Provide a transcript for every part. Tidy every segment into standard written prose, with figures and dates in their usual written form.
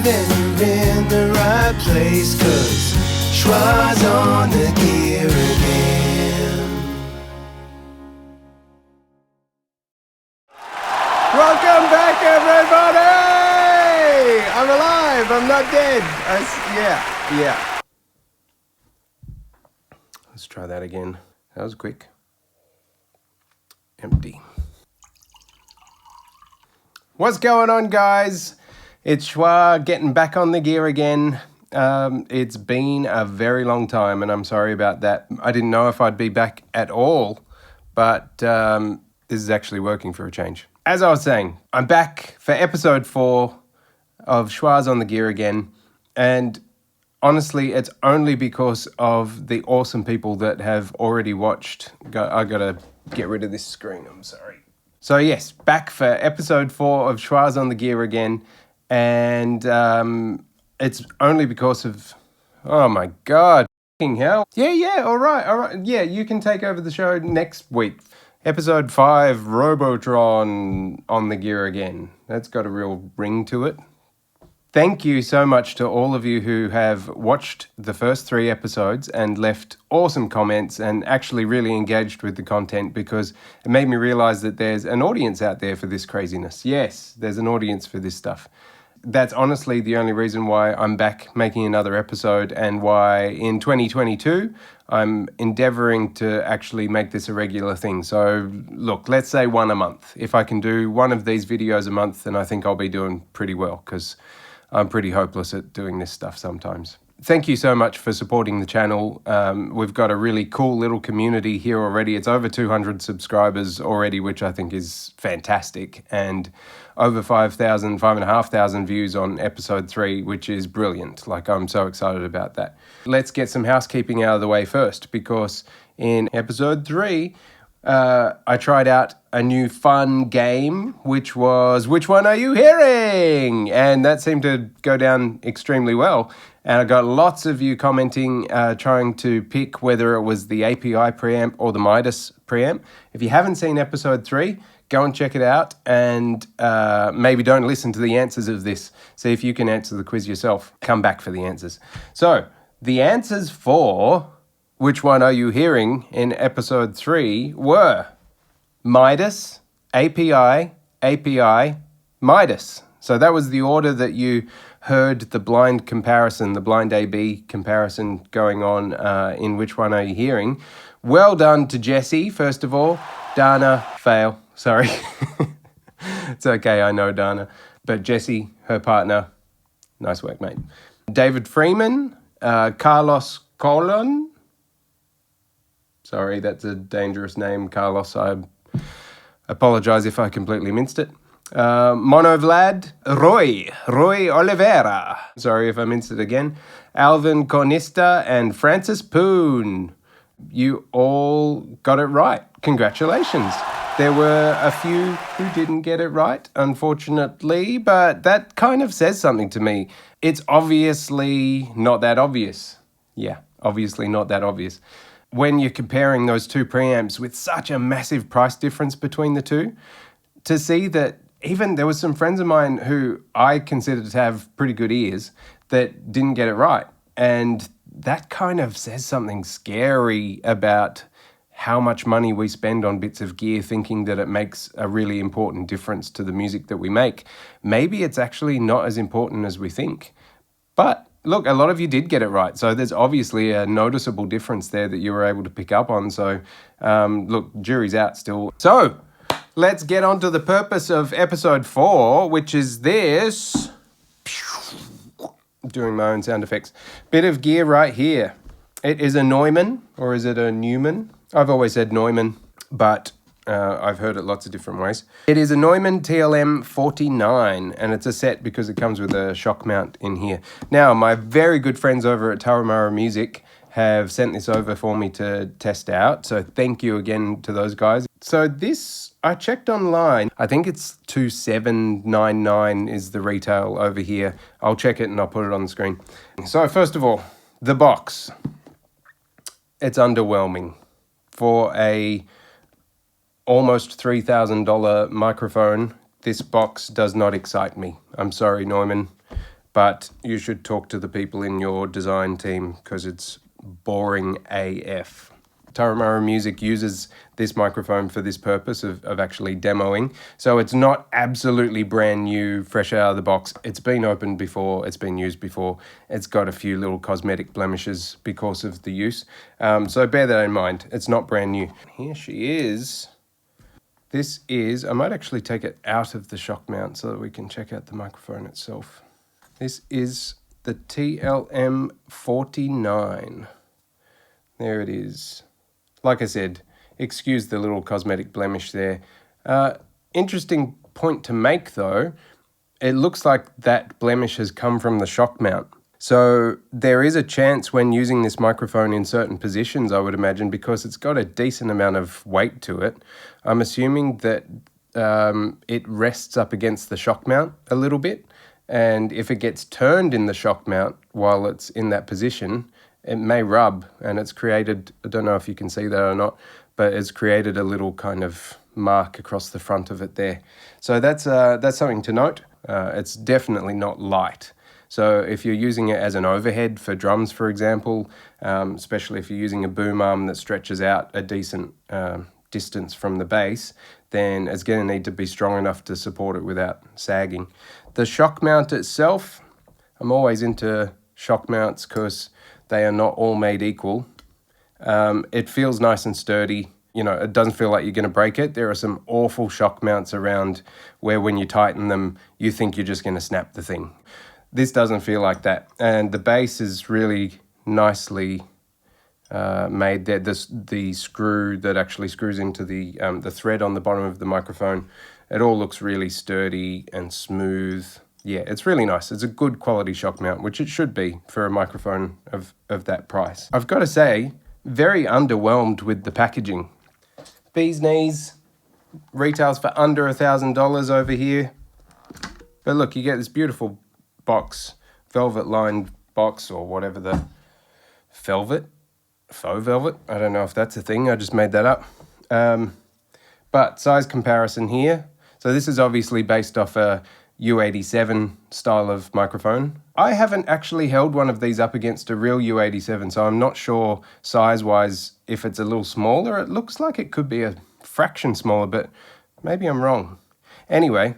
then you're in the right place, 'cause Shua's on the gear again. Welcome back, everybody! I'm alive, I'm not dead. Yeah. Let's try that again. That was quick. Empty. What's going on, guys? It's Shua getting back on the gear again. It's been a very long time, and I'm sorry about that. I didn't know if I'd be back at all, but this is actually working for a change. As I was saying, I'm back for episode 4 of Shua's on the gear again, and honestly, it's only because of the awesome people that have already watched. I gotta get rid of this screen, I'm sorry. So yes, back for episode 4 of Shua's on the gear again, and it's only because of, oh my God, f***ing hell. Yeah, all right. Yeah, you can take over the show next week. Episode 5, Robotron on the gear again. That's got a real ring to it. Thank you so much to all of you who have watched the first 3 episodes and left awesome comments and actually really engaged with the content, because it made me realize that there's an audience out there for this craziness. Yes, there's an audience for this stuff. That's honestly the only reason why I'm back making another episode, and why in 2022 I'm endeavoring to actually make this a regular thing. So look, let's say 1 a month. If I can do 1 of these videos a month, then I think I'll be doing pretty well, because I'm pretty hopeless at doing this stuff sometimes. Thank you so much for supporting the channel. We've got a really cool little community here already. It's over 200 subscribers already, which I think is fantastic. And over 5,500 views on episode 3, which is brilliant. Like, I'm so excited about that. Let's get some housekeeping out of the way first, because in episode 3, I tried out a new fun game, which was Which One Are You Hearing? And that seemed to go down extremely well. And I got lots of you commenting, trying to pick whether it was the API preamp or the Midas preamp. If you haven't seen episode 3, go and check it out, and maybe don't listen to the answers of this. See if you can answer the quiz yourself. Come back for the answers. So, the answers for Which One Are You Hearing in episode 3 were Midas, API, Midas. So that was the order that you heard the blind comparison, the blind A-B comparison going on in Which One Are You Hearing. Well done to Jessie, first of all. Dana, fail. Sorry. It's okay, I know Dana. But Jessie, her partner, nice work, mate. David Freeman, Carlos Colon. Sorry, that's a dangerous name, Carlos. I apologize if I completely minced it. Mono Vlad, Roy Oliveira. Sorry if I minced it again. Alvin Cornista and Francis Poon. You all got it right. Congratulations. There were a few who didn't get it right, unfortunately, but that kind of says something to me. It's obviously not that obvious. Yeah, obviously not that obvious. When you're comparing those 2 preamps with such a massive price difference between the two, to see that even there was some friends of mine who I considered to have pretty good ears that didn't get it right. And that kind of says something scary about how much money we spend on bits of gear, thinking that it makes a really important difference to the music that we make. Maybe it's actually not as important as we think. But look, a lot of you did get it right. So there's obviously a noticeable difference there that you were able to pick up on. So look, jury's out still. So let's get on to the purpose of episode 4, which is this. Doing my own sound effects. Bit of gear right here. It is a Neumann, or is it a Neumann? I've always said Neumann, but I've heard it lots of different ways. It is a Neumann TLM49, and it's a set because it comes with a shock mount in here. Now, my very good friends over at Taramara Music have sent this over for me to test out, so thank you again to those guys. So this, I checked online. I think it's $2,799 is the retail over here. I'll check it and I'll put it on the screen. So first of all, the box. It's underwhelming. For a almost $3,000 microphone, this box does not excite me. I'm sorry, Neumann, but you should talk to the people in your design team because it's boring AF. Taramara Music uses this microphone for this purpose of actually demoing. So it's not absolutely brand new, fresh out of the box. It's been opened before, it's been used before. It's got a few little cosmetic blemishes because of the use. So bear that in mind. It's not brand new. Here she is. This is, I might actually take it out of the shock mount so that we can check out the microphone itself. This is the TLM49. There it is. Like I said, excuse the little cosmetic blemish there. Interesting point to make though, it looks like that blemish has come from the shock mount. So there is a chance when using this microphone in certain positions, I would imagine, because it's got a decent amount of weight to it. I'm assuming that it rests up against the shock mount a little bit. And if it gets turned in the shock mount while it's in that position, it may rub, and it's created, I don't know if you can see that or not, but it's created a little kind of mark across the front of it there. So that's something to note. It's definitely not light. So if you're using it as an overhead for drums, for example, especially if you're using a boom arm that stretches out a decent distance from the bass, then it's going to need to be strong enough to support it without sagging. The shock mount itself, I'm always into shock mounts because they are not all made equal. It feels nice and sturdy. You know, it doesn't feel like you're going to break it. There are some awful shock mounts around where when you tighten them, you think you're just going to snap the thing. This doesn't feel like that. And the base is really nicely made there. The screw that actually screws into the thread on the bottom of the microphone, it all looks really sturdy and smooth. Yeah, it's really nice. It's a good quality shock mount, which it should be for a microphone of that price. I've got to say, very underwhelmed with the packaging. Bee's knees, retails for under $1,000 over here. But look, you get this beautiful box, velvet lined box or whatever the faux velvet. I don't know if that's a thing. I just made that up. But size comparison here. So this is obviously based off a U87 style of microphone. I haven't actually held one of these up against a real U87, so I'm not sure size-wise if it's a little smaller. It looks like it could be a fraction smaller, but maybe I'm wrong. Anyway,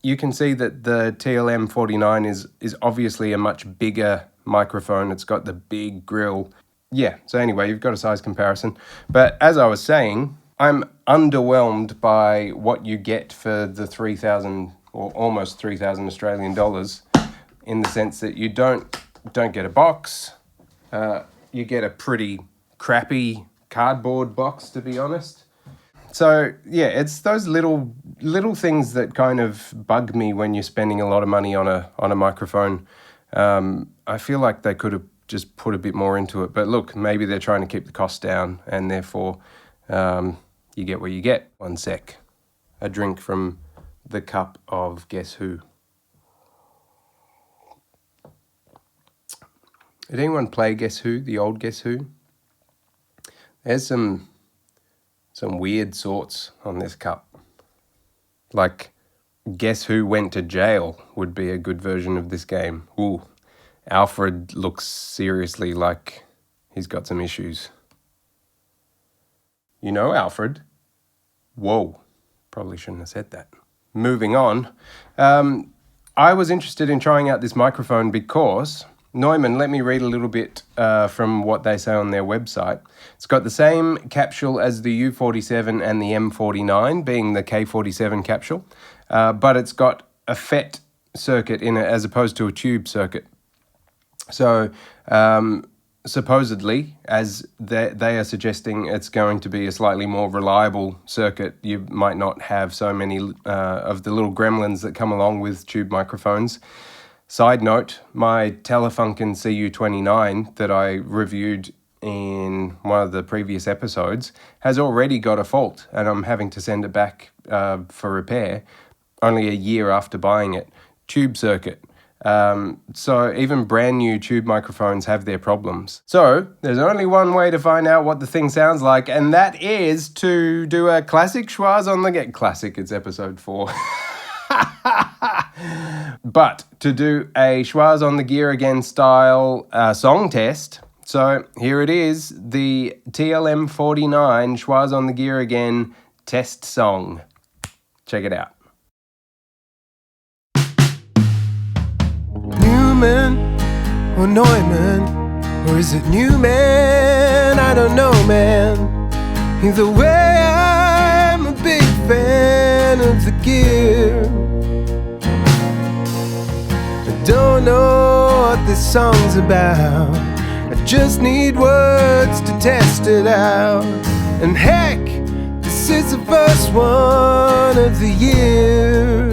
you can see that the TLM49 is obviously a much bigger microphone. It's got the big grill. Yeah, so anyway, you've got a size comparison. But as I was saying, I'm underwhelmed by what you get for the 3,000 or almost 3,000 Australian dollars, in the sense that you don't get a box. You get a pretty crappy cardboard box, to be honest. So yeah, it's those little things that kind of bug me when you're spending a lot of money on a microphone. I feel like they could have just put a bit more into it, but look, maybe they're trying to keep the cost down, and therefore you get what you get. One sec, a drink from the cup of Guess Who. Did anyone play Guess Who, the old Guess Who? There's some weird sorts on this cup. Like, Guess Who Went to Jail would be a good version of this game. Ooh, Alfred looks seriously like he's got some issues. You know Alfred? Whoa, probably shouldn't have said that. Moving on, I was interested in trying out this microphone because Neumann, let me read a little bit from what they say on their website. It's got the same capsule as the U47 and the M49, being the K47 capsule, but it's got a FET circuit in it as opposed to a tube circuit. So supposedly, as they are suggesting, it's going to be a slightly more reliable circuit. You might not have so many of the little gremlins that come along with tube microphones. Side note, my Telefunken CU29 that I reviewed in one of the previous episodes has already got a fault, and I'm having to send it back for repair only a year after buying it. Tube circuit. So even brand new tube microphones have their problems. So there's only one way to find out what the thing sounds like, and that is to do a classic schwaz on the get. Classic, it's episode 4. But to do a Schwa's on the Gear Again style song test, so here it is, the TLM49 Schwa's on the Gear Again test song. Check it out. Neumann or Neumann, or is it Neumann? I don't know, man. Either way, I'm a big fan of the gear. I don't know what this song's about, I just need words to test it out. And heck, this is the first one of the year.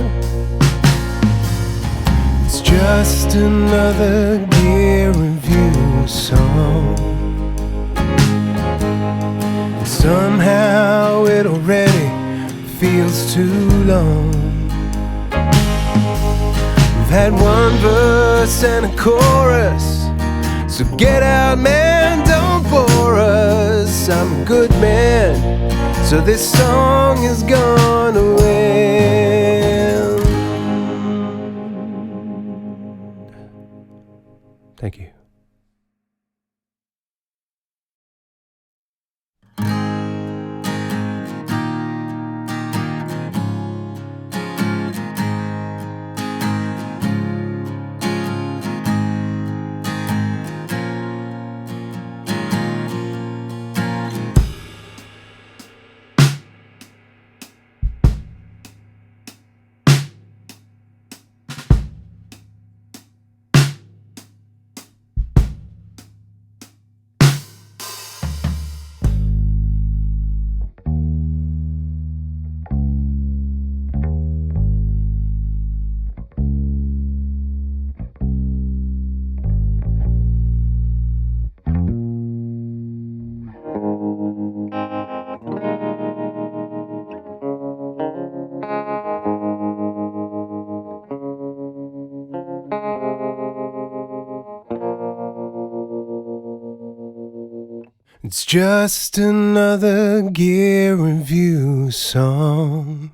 It's just another gear review song. And somehow it already feels too long. We've had one verse and a chorus, so get out, man, don't bore us. I'm a good man, so this song is gonna win. Thank you. It's just another gear review song.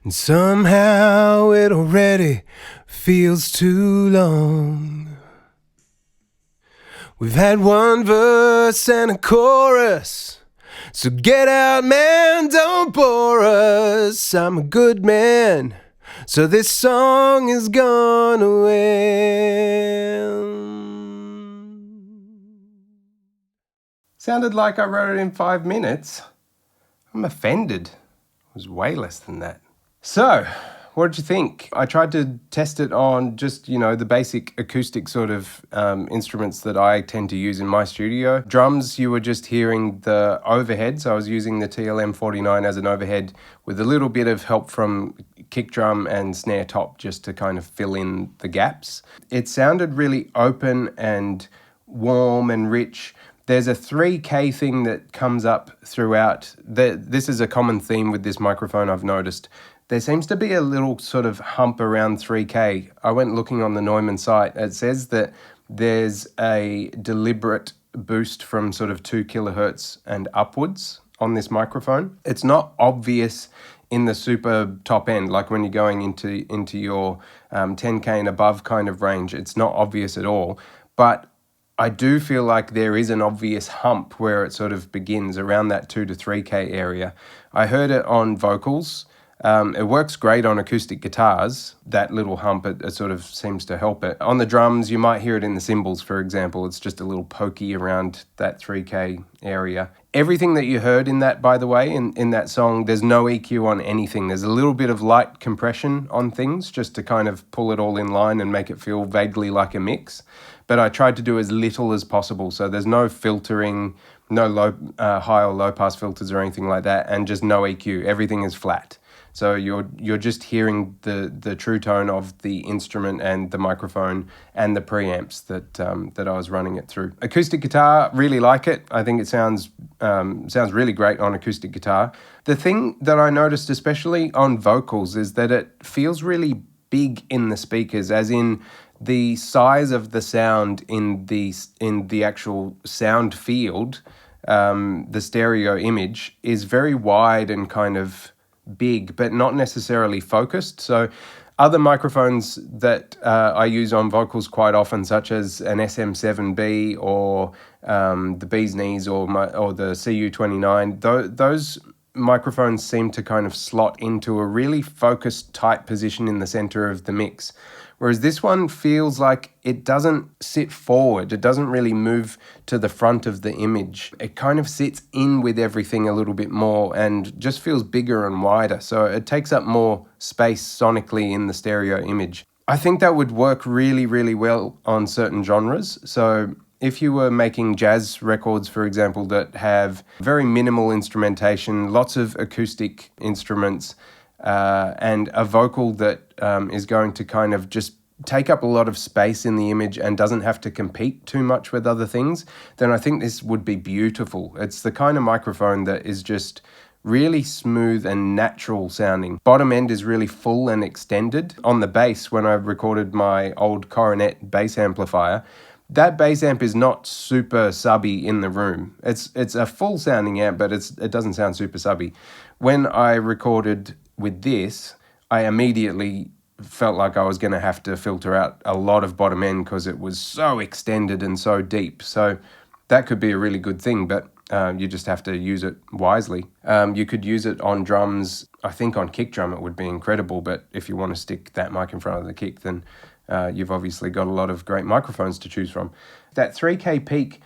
And somehow it already feels too long. We've had one verse and a chorus, so get out, man, don't bore us. I'm a good man, so this song is gonna win. Sounded like I wrote it in 5 minutes. I'm offended. It was way less than that. So, what did you think? I tried to test it on just, the basic acoustic sort of instruments that I tend to use in my studio. Drums, you were just hearing the overhead. So I was using the TLM49 as an overhead with a little bit of help from kick drum and snare top just to kind of fill in the gaps. It sounded really open and warm and rich. There's a 3K thing that comes up throughout. This is a common theme with this microphone, I've noticed. There seems to be a little sort of hump around 3K. I went looking on the Neumann site. It says that there's a deliberate boost from sort of 2 kilohertz and upwards on this microphone. It's not obvious in the super top end, like when you're going into your 10K and above kind of range. It's not obvious at all. But I do feel like there is an obvious hump where it sort of begins around that 2 to 3K area. I heard it on vocals. It works great on acoustic guitars. That little hump, it sort of seems to help it. On the drums, you might hear it in the cymbals, for example. It's just a little pokey around that 3K area. Everything that you heard in that, by the way, in that song, there's no EQ on anything. There's a little bit of light compression on things just to kind of pull it all in line and make it feel vaguely like a mix. But I tried to do as little as possible. So there's no filtering, no high or low pass filters or anything like that, and just no EQ. Everything is flat. So you're just hearing the true tone of the instrument and the microphone and the preamps that I was running it through. Acoustic guitar, really like it. I think it sounds really great on acoustic guitar. The thing that I noticed, especially on vocals, is that it feels really big in the speakers, as in the size of the sound in the actual sound field. The stereo image is very wide and kind of big, but not necessarily focused. So other microphones that I use on vocals quite often, such as an SM7B or the Bee's Knees or the CU29, those microphones seem to kind of slot into a really focused, tight position in the center of the mix. Whereas this one feels like it doesn't sit forward. It doesn't really move to the front of the image. It kind of sits in with everything a little bit more and just feels bigger and wider. So it takes up more space sonically in the stereo image. I think that would work really, really well on certain genres. So if you were making jazz records, for example, that have very minimal instrumentation, lots of acoustic instruments, and a vocal that is going to kind of just take up a lot of space in the image and doesn't have to compete too much with other things, then I think this would be beautiful. It's the kind of microphone that is just really smooth and natural sounding. Bottom end is really full and extended. On the bass, when I recorded my old Coronet bass amplifier, that bass amp is not super subby in the room. It's a full sounding amp, but it doesn't sound super subby. When I recorded with this, I immediately felt like I was going to have to filter out a lot of bottom end because it was so extended and so deep. So that could be a really good thing, but you just have to use it wisely. You could use it on drums. I think on kick drum it would be incredible, but if you want to stick that mic in front of the kick, then you've obviously got a lot of great microphones to choose from. That 3K peak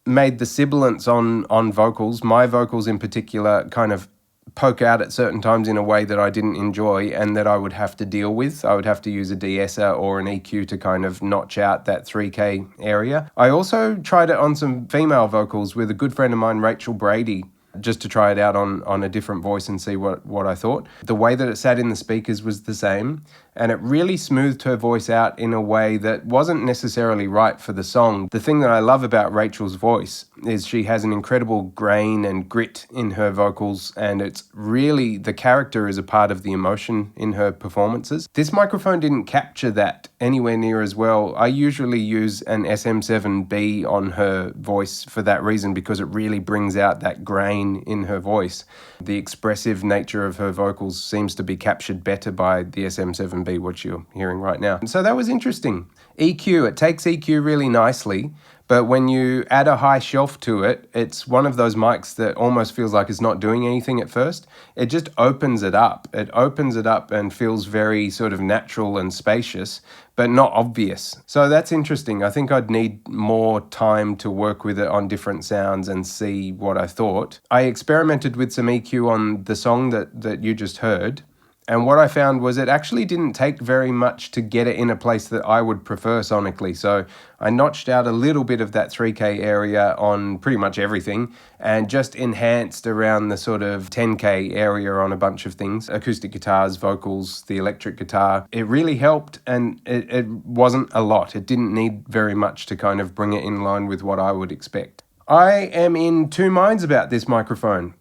made the sibilance on vocals, my vocals in particular, kind of poke out at certain times in a way that I didn't enjoy and that I would have to deal with. I would have to use a de-esser or an EQ to kind of notch out that 3K area. I also tried it on some female vocals with a good friend of mine, Rachel Brady, just to try it out on a different voice and see what I thought. The way that it sat in the speakers was the same, and it really smoothed her voice out in a way that wasn't necessarily right for the song. The thing that I love about Rachel's voice is she has an incredible grain and grit in her vocals, and it's really, the character is a part of the emotion in her performances. This microphone didn't capture that anywhere near as well. I usually use an SM7B on her voice for that reason, because it really brings out that grain in her voice. The expressive nature of her vocals seems to be captured better by the SM7B, which you're hearing right now. So that was interesting. EQ, it takes EQ really nicely, but when you add a high shelf to it, it's one of those mics that almost feels like it's not doing anything at first. It just opens it up. It opens it up and feels very sort of natural and spacious, but not obvious. So that's interesting. I think I'd need more time to work with it on different sounds and see what I thought. I experimented with some EQ on the song that you just heard, and what I found was it actually didn't take very much to get it in a place that I would prefer sonically. So I notched out a little bit of that 3K area on pretty much everything and just enhanced around the sort of 10K area on a bunch of things. Acoustic guitars, vocals, the electric guitar. It really helped, and it wasn't a lot. It didn't need very much to kind of bring it in line with what I would expect. I am in two minds about this microphone.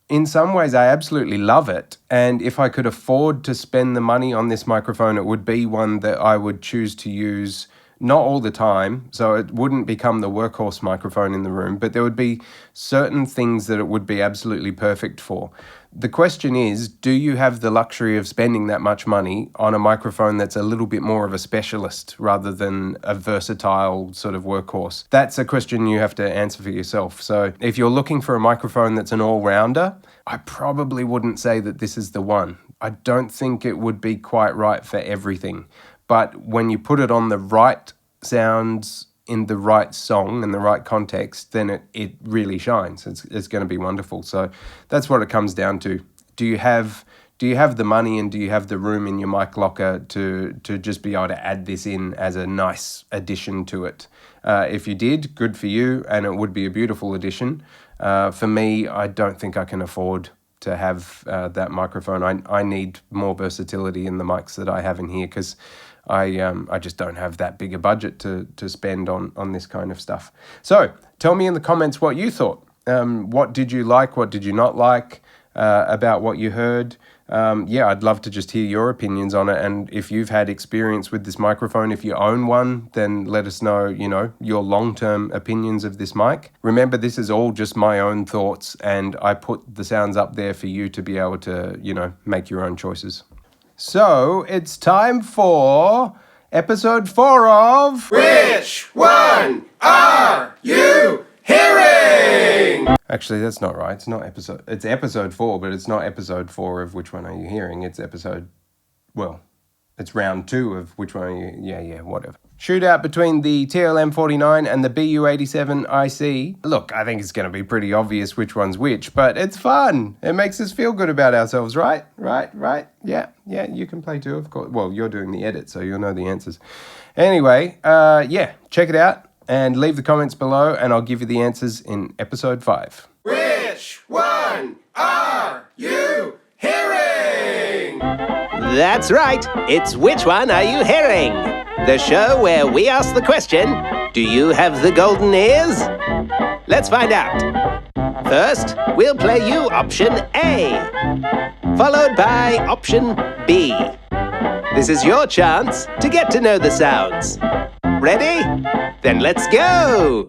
In some ways, I absolutely love it, and if I could afford to spend the money on this microphone, it would be one that I would choose to use not all the time, so it wouldn't become the workhorse microphone in the room, but there would be certain things that it would be absolutely perfect for. The question is, do you have the luxury of spending that much money on a microphone that's a little bit more of a specialist rather than a versatile sort of workhorse? That's a question you have to answer for yourself. So if you're looking for a microphone that's an all-rounder, I probably wouldn't say that this is the one. I don't think it would be quite right for everything. But when you put it on the right sounds in the right song and the right context, then it really shines. It's going to be wonderful. So that's what it comes down to. Do you have the money and do you have the room in your mic locker to just be able to add this in as a nice addition to it? If you did, good for you, and it would be a beautiful addition. For me, I don't think I can afford to have that microphone. I need more versatility in the mics that I have in here, because I just don't have that big a budget to spend on this kind of stuff. So tell me in the comments what you thought. What did you like? What did you not like about what you heard? yeah, I'd love to just hear your opinions on it. And if you've had experience with this microphone, if you own one, then let us know, your long-term opinions of this mic. Remember, this is all just my own thoughts, and I put the sounds up there for you to be able to, make your own choices. So it's time for episode 4 of Which one are you hearing? Actually, that's not right. It's episode 4, but it's not episode 4 of Which One Are You Hearing? It's it's round 2 of Which One Are You... Yeah, whatever. Shootout between the TLM49 and the BU87 IC. Look, I think it's going to be pretty obvious which one's which, but it's fun. It makes us feel good about ourselves, right? Right. Yeah, you can play too, of course. Well, you're doing the edit, so you'll know the answers. Anyway, check it out. And leave the comments below, and I'll give you the answers in episode 5. Which one are you hearing? That's right, it's Which One Are You Hearing? The show where we ask the question, do you have the golden ears? Let's find out. First, we'll play you option A, followed by option B. This is your chance to get to know the sounds. Ready? Then let's go!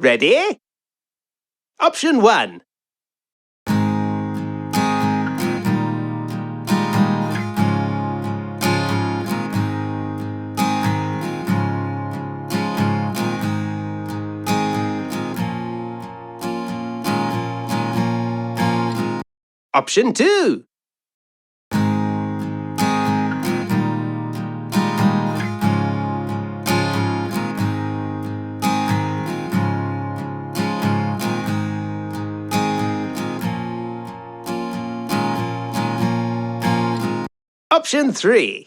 Ready? Option 1. Option 2. Option 3.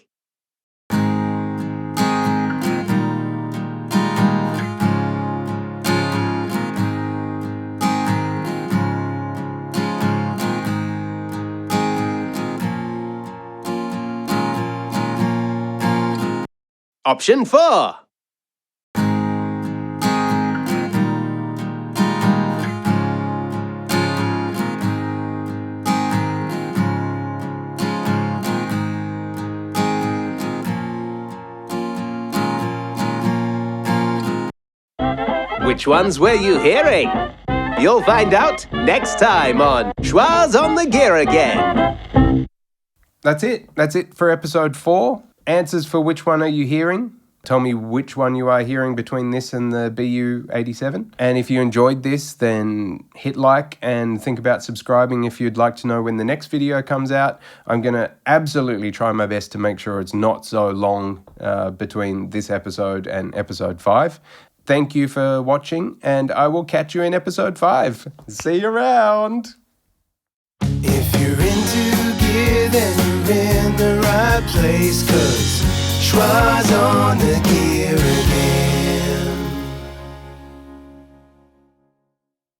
Option 4. Which ones were you hearing? You'll find out next time on Shua's on the Gear Again. That's it for episode 4. Answers for Which One Are You Hearing? Tell me which one you are hearing between this and the BU87. And if you enjoyed this, then hit like and think about subscribing if you'd like to know when the next video comes out. I'm going to absolutely try my best to make sure it's not so long between this episode and episode 5. Thank you for watching, and I will catch you in episode 5. See you around! If you're into gear, then you're in the right place, 'cause Shua's on the gear.